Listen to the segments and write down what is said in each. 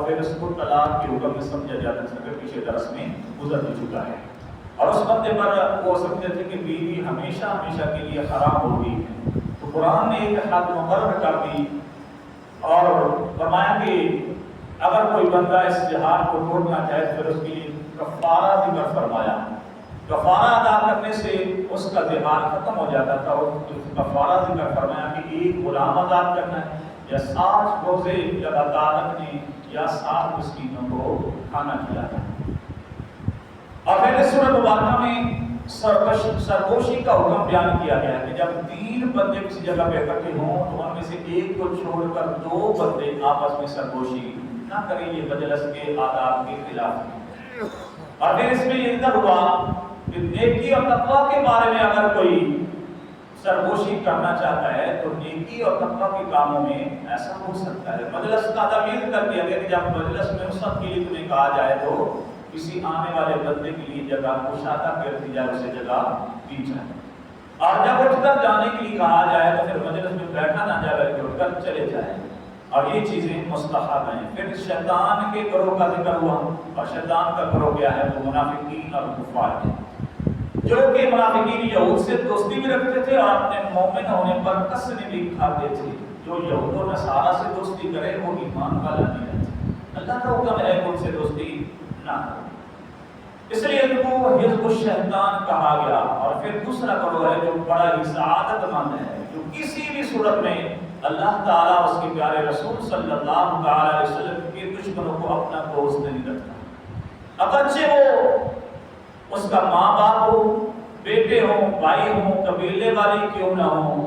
اور پھر اس کو طلاق کے حکم میں سمجھا جاتا ہے، کہ پیچھے درس میں گزر بھی چکا ہے، اور اس بندے پر وہ سمجھتے تھے کہ بیوی ہمیشہ ہمیشہ کے لیے حرام ہو گئی ہے، تو قرآن نے ایک حد مقرر کر دی اور فرمایا کہ اگر کوئی بندہ اس جہاد کو توڑنا چاہے تو پھر اس کے لیے کفارہ ذکر فرمایا۔ کفارہ ادا کرنے سے اس کا زہار ختم ہو جاتا تھا، اور کفارہ ذکر فرمایا کہ ایک غلام آزاد کرنا ہے، یا 60 روزے لگاتار رکھنے، یا 60 مسکینوں کو کھانا کھلانا۔ اور پھر اس سورۃ مبارکہ میں سرگوشی کا حکم بیان کیا گیا ہے کہ جب 3 بندے کسی جگہ پہ اکٹھے ہوں تو ان میں سے ایک کو چھوڑ کر 2 بندے آپس میں سرگوشی نہ کریں، یہ مجلس کے آداب کے خلاف ہے۔ اور پھر اس میں یہ ذکر ہوا کہ نیکی اور تقویٰ کے بارے میں اگر کوئی سرگوشی کرنا چاہتا ہے تو نیکی اور تقویٰ کے کاموں میں ایسا ہو سکتا ہے۔ مجلس کا آداب یہ ذکر کیا گیا کہ جب مجلس میں اس وقت کے لیے تمہیں کہا جائے تو کسی آنے والے بندے کے لیے جگہ کشادہ کر دی جائے، اسے جگہ دی جائے، اور جب اٹھ کر جانے کے لیے کہا جائے تو پھر مجلس میں بیٹھا نہ جائے بلکہ اٹھ کر چلے جائے، اور یہ چیزیں مستحب ہیں۔ پھر شیطان کے گروہ کا ذکر ہوا، اور شیطان کا گروہ کیا ہے؟ وہ منافقین اور کفار ہیں، جو کہ منافقین یہود سے دوستی بھی رکھتے تھے اور اپنے مومن ہونے پر قسم بھی کھاتے تھے۔ جو یہود و نصارہ سے دوستی کرے وہ ایمان والا نہیں رہتا، اللہ کا حکم ہے ان سے دوستی نہ کرو، اس لیے ان کو حزب الشیطان کہا گیا۔ اور پھر دوسرا گروہ ہے جو بڑا ہی سعادت مند ہے، جو کسی بھی صورت میں اللہ تعالیٰ اس کے پیارے رسول صلی اللہ علیہ وسلم کے دشمنوں کو اپنا دوست نہیں رکھتا، اگرچہ وہ اس کا ماں باپ ہو، بیٹے ہوں، بھائی ہوں، قبیلے والے کیوں نہ ہوں،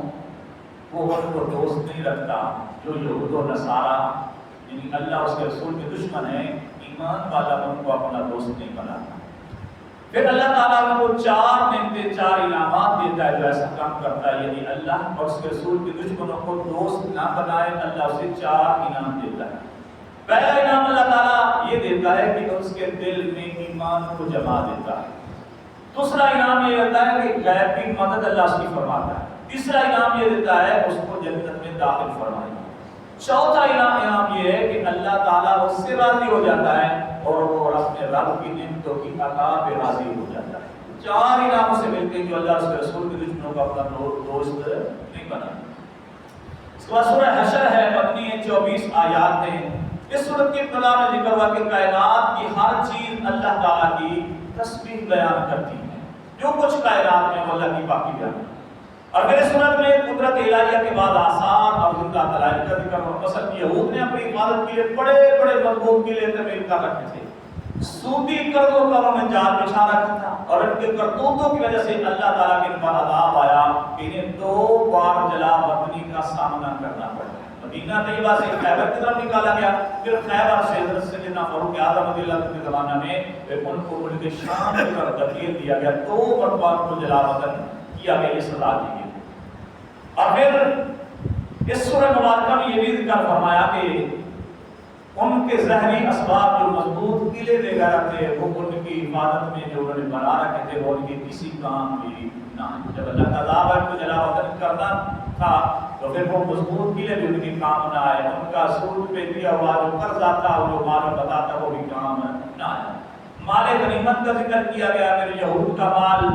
وہ ان کو دوست نہیں رکھتا۔ جو یہود و نصارہ یعنی اللہ اس کے رسول کے دشمن ہیں، ایمان والا ان کو اپنا دوست نہیں بناتا۔ پھر اللہ تعالیٰ کو 4 نعمتیں، 4 انعامات دیتا ہے جو ایسا کام کرتا ہے، یعنی اللہ اور اس کے رسول کے دشمنوں کو دوست نہ بنائے، اللہ اسے 4 انعام دیتا ہے۔ پہلا انعام اللہ تعالیٰ یہ دیتا ہے کہ اس کے دل میں ایمان کو جما دیتا ہے۔ دوسرا انعام یہ ہوتا ہے کہ غیب کی مدد اللہ اس کی فرماتا ہے۔ تیسرا انعام یہ دیتا ہے اس کو جنت میں داخل فرمائے گا۔ چوتھا انعام یہ ہے کہ اللہ تعالیٰ اس سے راضی ہو جاتا ہے اور وہ اپنے رب کی نعمتوں کی عطا پہ راضی ہو جاتا ہے۔ 4 انعام سے ملتے ہیں جو اللہ اس کے رسول کے دشمنوں کا اپنا دوست نہیں بنا۔ اس کے بعد سورہ حشر ہے، مدنی ہے، 24 آیات ہیں۔ اس سورت کی ابتدا میں ذکر ہوا کہ کائنات کی ہر چیز اللہ تعالیٰ کی تسبیح بیان کرتی ہے، جو کچھ کائنات میں اللہ کی پاکی بیان کرتی ہے۔ اور پھر اس سورت میں قدرت الہیہ کے بعد آثار اور زندہ دلائل کا ذکر ہوا۔ مثلا یہود نے اپنی عبادت کے لیے بڑے بڑے مضبوط قلعے تعمیر کر رکھے تھے، سودی قرضوں کا انہوں نے جال بچھا رکھا تھا، اور ان کے کرتوتوں کی وجہ سے اللہ تعالیٰ کے ان پر عذاب آیا کہ انہیں 2 بار جلا وطنی کا سامنا کرنا پڑا۔ مدینہ طیبہ سے خیبر کی طرف نکالا گیا، پھر خیبر سے حضرت سیدنا فاروق اعظم رضی اللہ عنہ کے زمانہ میں ان کو ملک شام کی طرف تبدیل دیا گیا، 2 مرتبہ کو جلا وطن کیا گیا، یہ سزا دی گئی۔ اور پھر اس سورہ مبارکہ میں یہ بھی ذکر فرمایا کہ ان کے ظاہری اسباب جو مضبوط قلعے وغیرہ تھے وہ ان کی عبادت میں جو انہوں نے بنا رکھے تھے وہ ان کے کسی کام بھی نہ آئے۔ جب اللہ کا عذاب ہے تو جلا وطن کرنا تھا تو پھر وہ مضبوط قلعے بھی ان کے کام نہ آئے، ان کا سود پہ دیا ہوا جو قرضہ تھا جو مال بتاتا وہ بھی کام نہ آئے۔ مال غنیمت کا ذکر کیا گیا، پھر یہود کا مال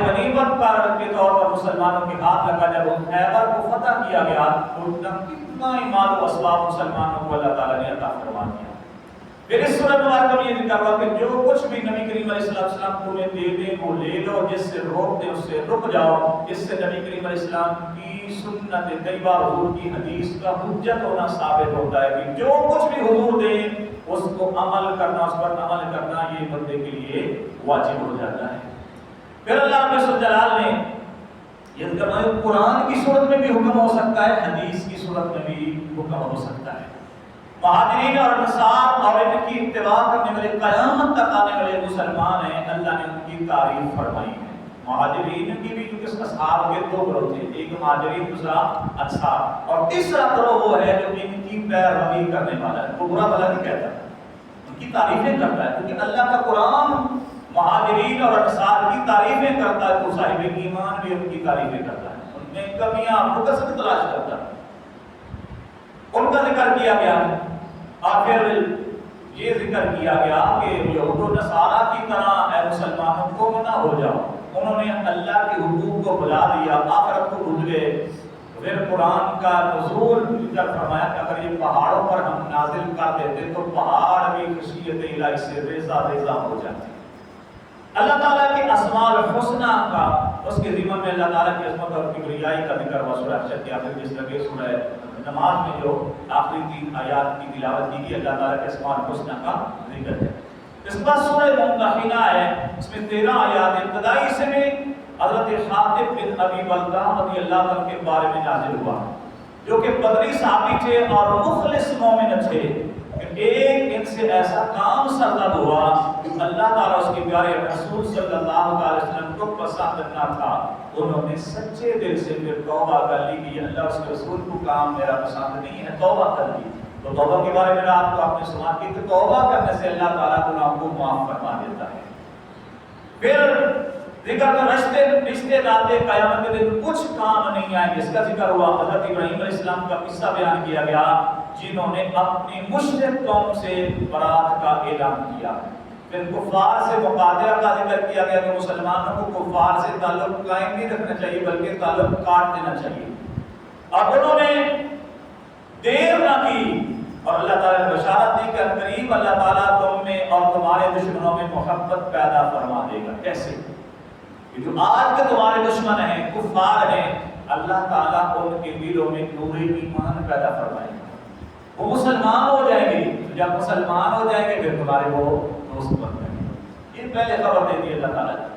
غنیمت پر کے طور پر مسلمانوں کے ہاتھ لگا، جب وہ خیبر کو فتح کیا گیا تو کتنا ہی مال و اسباب مسلمانوں کو اللہ تعالیٰ نے عطا فرما دیا۔ پھر اس سورۃ مبارکہ میں یہ ذکر ہوا کہ جو کچھ بھی نبی کریم علیہ السلام تمہیں دے دیں وہ لے لو، جس سے روک دیں اس سے رک جاؤ۔ اس سے نبی کریم علیہ السلام کی سنت طیبہ، حضور کی حدیث کا حجت ہونا ثابت ہوتا ہے کہ جو کچھ بھی حضور دیں اس کو عمل کرنا، اس پر عمل کرنا یہ بندے کے لیے واجب ہو جاتا ہے۔ پھر اللہ رب الجلال نے یہ ذکر قرآن کی صورت میں بھی حکم ہو سکتا ہے، حدیث کی صورت میں بھی حکم ہو سکتا ہے۔ مہاجرین اور انصار اور ان کی اتباع کرنے والے قیامت تک آنے والے مسلمان ہیں، اللہ نے ان کی تعریف فرمائی ہے۔ مہاجرین کی بھی کیونکہ اصحاب کے 2 گروہ تھے، ایک مہاجرین دوسرا انصار، اور تیسرا گروہ وہ ہے جو ان کی پیروی کرنے والا ہے، وہ برا بھلا نہیں کہتا، ان کی تعریفیں کرتا ہے، کیونکہ اللہ کا قرآن مہاجرین اور انصار کی تعریفیں کرتا ہے تو صاحب ایمان بھی ان کی تعریفیں کرتا ہے، ان میں کمیاں نقص کی تلاش کرتا ہے، ان کا ذکر کیا گیا ہے۔ اور پھر یہ ذکر کیا گیا کہ یہود و نصارہ کی طرح اے مسلمانوں کو نہ ہو جاؤ، انہوں نے اللہ کے حقوق کو بھلا دیا، آخرت کو بھول گئے۔ پھر قرآن کا نزول ذکر فرمایا کہ اگر یہ پہاڑوں پر ہم نازل کر دیتے تو پہاڑ بھی خشیت الہی سے ریزہ ریزہ ہو جاتے۔ اللہ تعالیٰ کے اسماء الحسنہ کا اس کے ضمن میں اللہ تعالیٰ کی عظمت اور کبریائی کا ذکر ہوا سورہ حشر کے آخر جس طرح سورہ نماز میں جو آخری 3 آیات کی تلاوت کی گئی اللہ تعالیٰ کے اسماء الحسنہ کا ذکر ہے۔ اس کے بعد سورہ ممتحنہ ہے، اس میں 13 آیات ابتدائی سے میں حضرت حاطب بن ابی بلتہ رضی اللہ عنہ کے بارے میں نازل ہوا، جو کہ بدری صحابی تھے اور مخلص مومن تھے۔ ایک ان سے ایسا کام سرزد ہوا کہ اللہ تعالیٰ اس کے پیارے رسول صلی اللہ علیہ وسلم کو پسند نہ تھا۔ انہوں نے سچے دل سے پھر توبہ کر لی کہ اللہ اس کے رسول کو کام میرا پسند نہیں ہے، توبہ کر لی۔ تو توبہ کے بارے میں آپ کو آپ نے سنا کہ توبہ کرنے سے اللہ تعالیٰ گناہوں کو معاف فرما دیتا ہے۔ پھر ذکر کا رشتے ناطے قیامت کے دن کچھ کام نہیں آئے، جس کا ذکر ہوا حضرت ابراہیم علیہ السلام کا قصہ بیان کیا گیا، جنہوں نے اپنی مشرک قوم سے برات کا اعلان کیا۔ پھر کفار سے مقاتلہ کا ذکر کیا گیا کہ مسلمانوں کو کفار سے تعلق قائم نہیں رکھنا چاہیے بلکہ تعلق کاٹ دینا چاہیے۔ اب انہوں نے دیر نہ کی اور اللہ تعالیٰ نے بشارت دی کہ قریب اللہ تعالیٰ تم میں اور تمہارے دشمنوں میں محبت پیدا فرما دے گا۔ کیسے؟ کہ جو آج کے تمہارے دشمن ہیں، کفار ہیں، اللہ تعالیٰ ان کے دلوں میں نور ایمان پیدا فرمائے گا، وہ مسلمان ہو جائیں گے۔ جب مسلمان ہو جائیں گے پھر تمہارے وہ دوست بن جائیں گے۔ یہ پہلے خبر دے دی اللہ تعالیٰ نے۔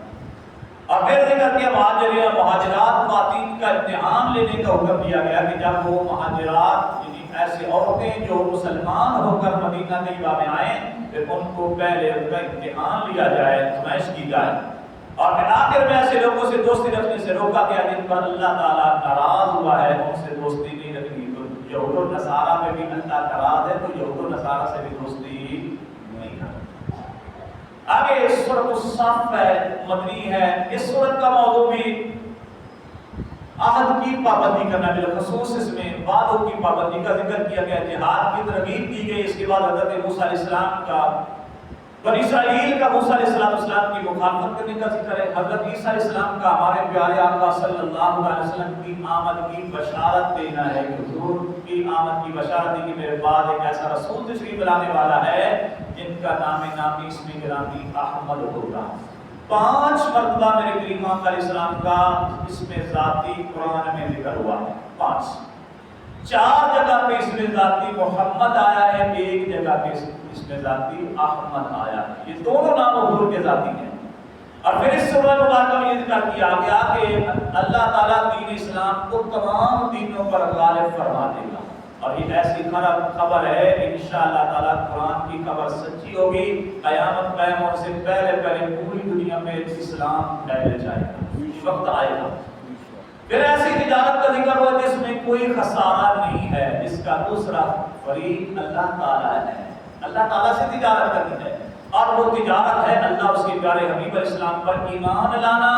اور پھر ذکر کیا مہاجرین اور مہاجرات خواتین کا امتحان لینے کا حکم دیا گیا کہ جب وہ مہاجرات یعنی ایسی عورتیں جو مسلمان ہو کر مدینہ طیبہ میں آئیں پھر ان کو پہلے ان کا امتحان لیا جائے، آزمائش کی جائے، اور پھر آخر میں ایسے لوگوں سے دوستی رکھنے سے روکا گیا جن پر اللہ تعالیٰ ناراض ہوا ہے، ان سے دوستی نہیں رکھنی۔ تو یہود و نصارہ میں بھی اللہ ناراض ہے تو یہود و نصارہ سے بھی دوستی نہیں کرنی۔ آگے سورۃ الصف ہے، مدنی ہے۔ اس سورت کا موضوع بھی عہد کی پابندی کرنا، بالخصوص اس میں وعدوں کی پابندی کا ذکر کیا گیا، جہاد کی ترغیب دی گئی۔ اس کے بعد حضرت موسیٰ علیہ السلام کا بنی اسرائیل کا موسیٰ علیہ السلام کی مخالفت کرنے کا ذکر ہے۔ حضرت عیسیٰ علیہ السلام کا ہمارے پیارے آقا صلی اللہ علیہ وسلم کی آمد کی بشارت دینا ہے کہ حضور کی آمد کی بشارت دی کہ میرے بعد ایک ایسا رسول تشریف لانے والا ہے جن کا نام نامی اسم گرامی احمد ہوگا۔ 5 مرتبہ میرے کریم آقا علیہ السلام کا اسم ذاتی قرآن میں ذکر ہوا ہے، 5۔ 4 جگہ پہ اسم ذاتی محمد آیا ہے، 1 جگہ پہ اسم ذاتی احمد آیا ہے۔ یہ دونوں نام حضور کے ذاتی ہیں۔ اور پھر اس سورہ مبارکہ میں یہ ذکر کیا گیا کہ اللہ تعالیٰ دین اسلام کو تمام دینوں پر غالب فرما دے گا، اور یہ ایسی خبر ہے انشاءاللہ تعالیٰ قرآن کی خبر سچی ہوگی، قیامت قائم ہونے سے پہلے پوری دنیا میں اسلام پھیل جائے گا، یہ وقت آئے گا۔ پھر ایسی تجارت کا ذکر ہوا جس میں کوئی خسارہ نہیں ہے، جس کا دوسرا فریق اللہ تعالیٰ ہے۔ اللہ تعالیٰ سے تجارت کرنی ہے، اور وہ تجارت ہے اللہ اس کے پیارے حبیب علیہ السلام پر ایمان لانا،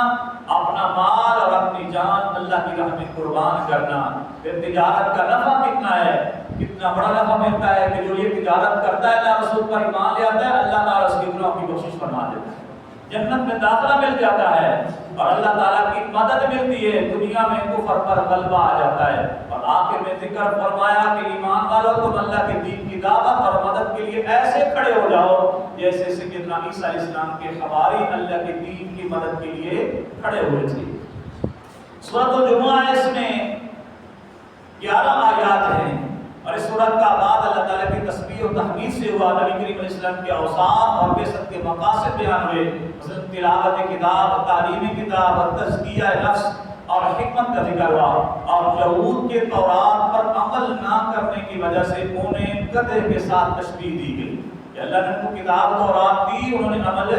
اپنا مال اور اپنی جان اللہ کی راہ میں قربان کرنا۔ پھر تجارت کا نفع کتنا ہے، کتنا بڑا نفع ملتا ہے کہ جو یہ تجارت کرتا ہے اللہ رسول پر ایمان لے آتا ہے، اللہ تعالیٰ اس کی گناہوں کی بخشش فرما دیتا ہے، جنت میں داخلہ مل جاتا ہے، اور اللہ تعالیٰ کی مدد ملتی ہے، دنیا میں کفر پر غلبہ آ جاتا ہے۔ اور آخر میں ذکر فرمایا کہ ایمان والو تم اللہ کے دین کی دعوت اور مدد کے لیے ایسے کھڑے ہو جاؤ جیسے سیدنا عیسیٰ علیہ السلام کے حواری اللہ کے دین کی مدد کے لیے کھڑے ہوئے تھے۔ سورۃ الجمعہ ہے، اس میں 11 آیات ہیں، اور اس سورت کا بعد اللہ تعالیٰ کی تسبیح و تحمید سے ہوا، نبی کریم علیہ السلام کے اوصاف اور بعثت کے مقاصد بیان ہوئے، مثلا تلاوت کتاب، تعلیم کتاب، تزکیہ نفس اور حکمت کا ذکر ہوا، اور یہود کے تورات پر عمل نہ کرنے کی وجہ سے انہیں گدھے کے ساتھ تشبیہ دی گئی کہ اللہ نے ان کو کتاب تورات دی، انہوں نے عمل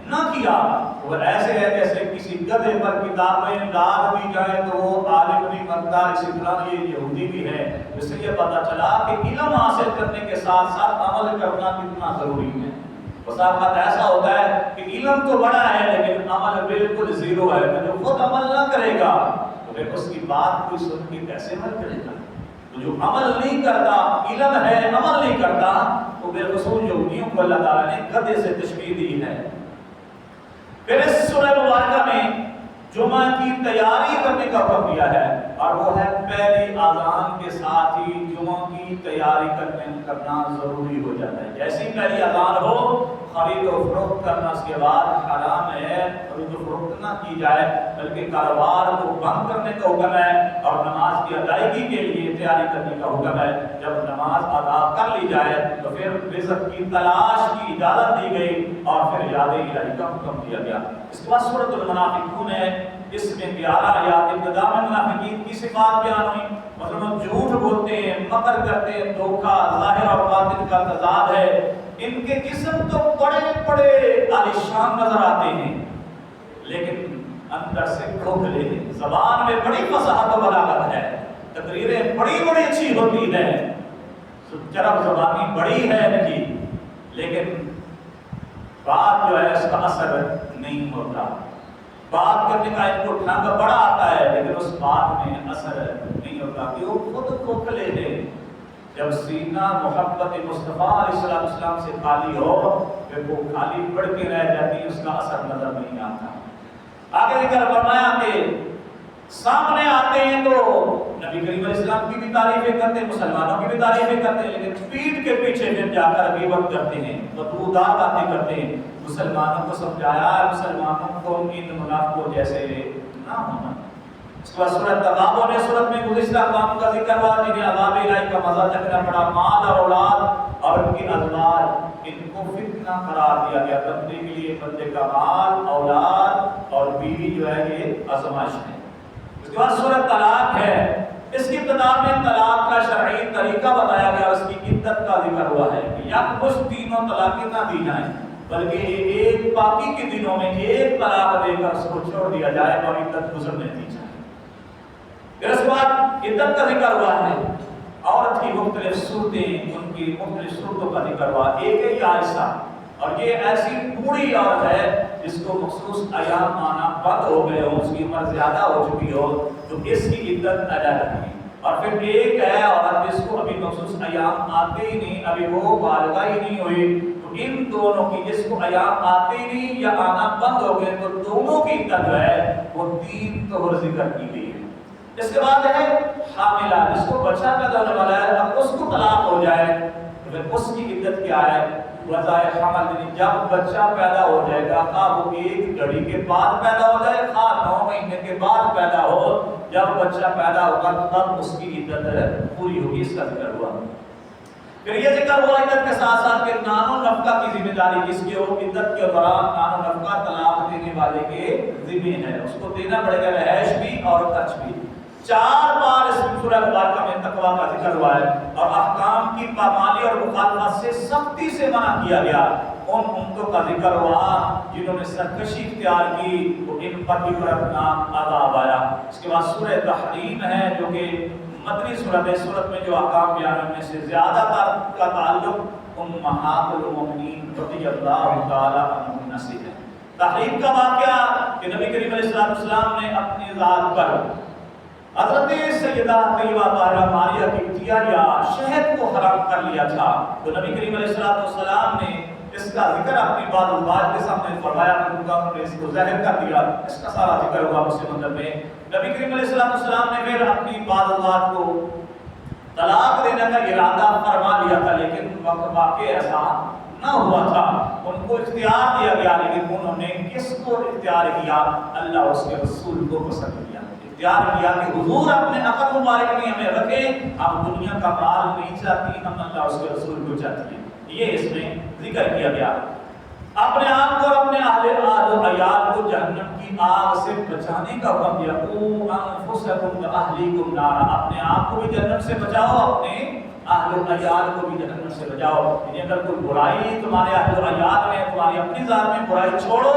نہ کیا، وہ ایسے ہے جیسے کسی گدھے پر کتابیں ڈال دی جائیں تو وہ عالم نہیں بنتا۔ اسی طرح یہ یہودی بھی ہے۔ اس سے یہ پتہ چلا کہ علم حاصل کرنے کے ساتھ ساتھ عمل کرنا کتنا ضروری ہے۔ بس اوقات ایسا ہوتا ہے کہ علم تو بڑا ہے لیکن عمل بالکل زیرو ہے، جو خود عمل نہ کرے گا تو پھر اس کی بات کوئی سن کے کیسے عمل کرے گا؟ تو جو عمل نہیں کرتا، علم ہے عمل نہیں کرتا، تو بالخصوص یہودیوں کو اللہ تعالیٰ نے گدھے سے تشبیہ دی ہے۔ پھر اس سورہ مبارکہ میں جمعہ کی تیاری کرنے کا حکم دیا ہے، اور وہ ہے پہلی اذان کے ساتھ ہی جمعہ کی تیاری کرنا ضروری ہو جاتا ہے۔ جیسی پہلی اذان ہو، خرید و فروخت کرنا اس کے بعد حرام ہے، خرید و فروخت نہ کی جائے، بلکہ کاروبار کو بند کرنے کا حکم ہے، اور نماز کی ادائیگی کے لیے تیاری کرنے کا حکم ہے۔ جب نماز ادا کر لی جائے تو پھر رزق کی تلاش کی اجازت دی گئی، اور پھر یاد الہی کا حکم دیا گیا۔ اس کے بعد سورۃ المنافقون ہے، اس میں 11 آیات ابتدا میں منافقین کی صفات بیان ہوئی، مطلب جھوٹ بولتے ہیں، مکر کرتے ہیں، دھوکہ ظاہر اور باطن کا تضاد ہے۔ ان کے جسم تو بڑے بڑے عالیشان نظر آتے ہیں، لیکن اندر سے کھوکھلے ہیں۔ زبان میں بڑی فصاحت و بلاغت ہے، تقریریں بڑی بڑی اچھی ہوتی ہیں، چرب زبانی بڑی ہے ان کی، لیکن بات جو ہے اس کا اثر نہیں ہوتا۔ بات کرنے کا ان کو ڈھنگ بڑا آتا ہے، لیکن اس بات میں اثر نہیں ہوتا، کہ وہ خود کھوکھلے ہیں۔ جب سینہ محبت مصطفیٰ علیہ السلام سے خالی ہو، پھر وہ خالی بڑھ کے رہ جاتی، اس کا اثر نظر نہیں آتا۔ آگے ذکر فرمایا کہ سامنے آتے ہیں تو نبی کریم علیہ السلام کی بھی تعریفیں کرتے ہیں، مسلمانوں کی بھی تعریفیں کرتے ہیں، لیکن پیٹھ کے پیچھے پھر جا کر غیبت کرتے ہیں، بدبودار باتیں کرتے ہیں۔ مسلمانوں کو سمجھایا، مسلمانوں کو ان منافقوں جیسے نہ ہونا۔ اس کے بعد سورۃ تغابن ہے، سورۃ میں گزشتہ اقوام کا ذکر ہوا جنہیں عذاب الہی کا مزہ چکھنا پڑا، مال اور اولاد اور ان کی ازواج، ان کو فتنہ قرار دیا گیا۔ بندے کے لیے بندے کا مال، اولاد اور بیوی جو ہے یہ آزمائش ہے۔ اس کے بعد سورۃ طلاق ہے، اس کی ابتدا میں طلاق کا شرعی طریقہ بتایا گیا، اس کی عدت کا ذکر ہوا ہے کہ یا کچھ تینوں طلاقیں نہ دی جائیں، بلکہ ایک باقی کے دنوں میں ایک طلاق دے کر اس کو چھوڑ دیا جائے اور عدت گزرنے دی جائے۔ پھر اس کے بعد عدت کا ذکر ہوا ہے، عورت کی مختلف صورتیں، ان کی مختلف صورتوں کا ذکر ہوا۔ ایک ہے عائشہ، اور یہ ایسی بوڑھی عورت ہے جس کو مخصوص ایام آنا بند ہو گئے ہو، اس کی عمر زیادہ ہو چکی ہو، تو اس کی عدت ادا رکھیں۔ اور پھر ایک ہے عورت جس کو ابھی مخصوص ایام آتے ہی نہیں، ابھی وہ بالغہ ہی نہیں ہوئی، تو ان دونوں کی، جس کو ایام آتے ہی نہیں یا آنا بند ہو گئے، تو دونوں کی عدت جو ہے وہ 3 طہر ذکر کی گئی ہے۔ اس کے بعد ہے حاملہ، جس کو بچہ پیدا ہونے والا ہے، اب اس کو طلاق ہو جائے تو پھر اس کی عدت کیا ہے؟ وضع حمل، یعنی جب بچہ پیدا ہو جائے گا، خواہ وہ 1 گھڑی کے بعد پیدا ہو جائے، خواہ 9 مہینے کے بعد پیدا ہو، جب بچہ پیدا ہوگا تب اس کی عدت پوری ہوگی، اس کا ذکر ہوا۔ پھر یہ ذکر ہوا عدت کے ساتھ ساتھ کہ نان و نفقہ کی ذمہ داری کس کی ہو؟ عدت کے دوران نان و نفقہ طلاق دینے والے کے ذمہ ہے، اس کو دینا پڑے گا، رہائش بھی اور خرچ بھی۔ 4 بار اس سورہ مبارکہ میں تقویٰ کا ذکر ہوا ہے، اور احکام کی پامالی اور مخالفت سے سختی سے منع کیا گیا۔ ان امتوں کا ذکر ہوا جنہوں نے سرکشی اختیار کی، تو ان پر بھی بڑھناک عذاب آیا۔ اس کے بعد سورہ تحریم ہے، جو کہ مدنی سورت ہے، سورت میں جو احکام بیان ہونے سے زیادہ تر کا تعلق امہات المؤمنین رضی اللہ تعالی عنہن سے ہے۔ تحریم کا واقعہ کہ نبی کریم علیہ السلام نے اپنی ذات پر حضرت سیدہ طیبہ طاہرہ ماریہ قبطیہ یا شہد کو حرام کر لیا تھا، تو نبی کریم علیہ السلام نے اس کا ذکر اپنی بعض ازواج کے سامنے فرمایا، انہوں نے اس کو ظاہر کر دیا، اس کا سارا ذکر ہوا مسلم منظر میں۔ نبی کریم علیہ السلام نے پھر اپنی بعض ازواج کو طلاق دینے کا ارادہ فرما لیا تھا، لیکن واقع ایسا نہ ہوا تھا، ان کو اختیار دیا گیا، لیکن انہوں نے کس کو اختیار کیا؟ اللہ اس کے رسول کو پسند کیا، اختیار کیا کہ حضور اپنے عقد مبارک میں ہمیں رکھیں، ہم دنیا کا مال نہیں چاہتی، ہم اللہ اس کے رسول کو چاہتی ہیں۔ یہ اس میں ذکر کیا گیا۔ اپنے آپ کو اور اپنے اہل و عیال کو جہنم کی آگ سے بچانے کا حکم دیا، قوا انفسکم واہلیکم نارا، اپنے آپ کو بھی جہنم سے بچاؤ، اپنے اہل و عیال کو بھی جہنم سے بچاؤ۔ یعنی اگر کوئی برائی تمہارے اہل و عیال میں، تمہاری اپنی ذات میں برائی چھوڑو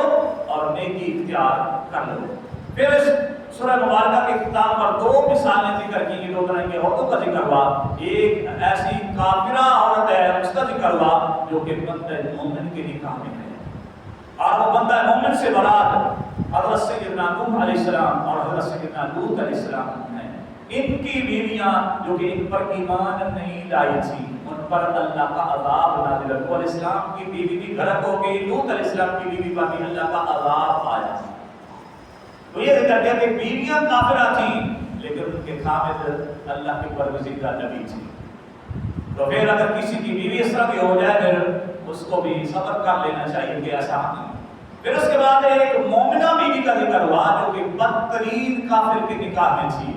اور نیکی اختیار کر لو۔ پھر اس سورہ مبارکہ کے اختتام پر 2 مثالیں ذکر کی گئی، 2 طرح کی عورتوں کا ذکر ہوا۔ ایک ایسی کافرہ عورت ہے، اس کا ذکر ہوا جو کہ بندہ مومن کے نکاح میں ہے، اور وہ بندہ مومن سے مراد حضرت سیدنا نوح علیہ السلام اور حضرت سیدنا لوط علیہ السلام ہیں۔ ان کی بیویاں جو کہ ان پر ایمان نہیں لائی تھی ان پر اللہ کا عذاب نازل ہوا. علیہ السلام کی بیوی بھی غرق ہو گئی, لوط علیہ السلام کی بیوی پر بھی اللہ کا عذاب آیا. تو یہ ذکر کیا کہ بیویاں کافرہ تھیں لیکن ان کے خامد اللہ کے برگزیدہ نبی تھے. تو پھر اگر کسی کی بیوی اس طرح کی ہو جائے پھر اس کو بھی صبر کر لینا چاہیے کہ ایسا نہیں. پھر اس کے بعد ایک مومنہ بیوی کا ذکر ہوا جو کہ بدترین کافر کے نکاح میں تھی,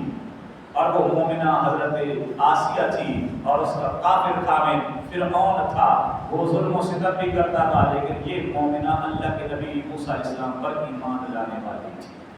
اور وہ مومنہ حضرت آسیہ تھی, اور اس کا کافر خامد فرعون تھا. وہ ظلم و ستم بھی کرتا تھا لیکن یہ مومنہ اللہ کے نبی موسیٰ علیہ السلام پر ایمان لانے والی تھی.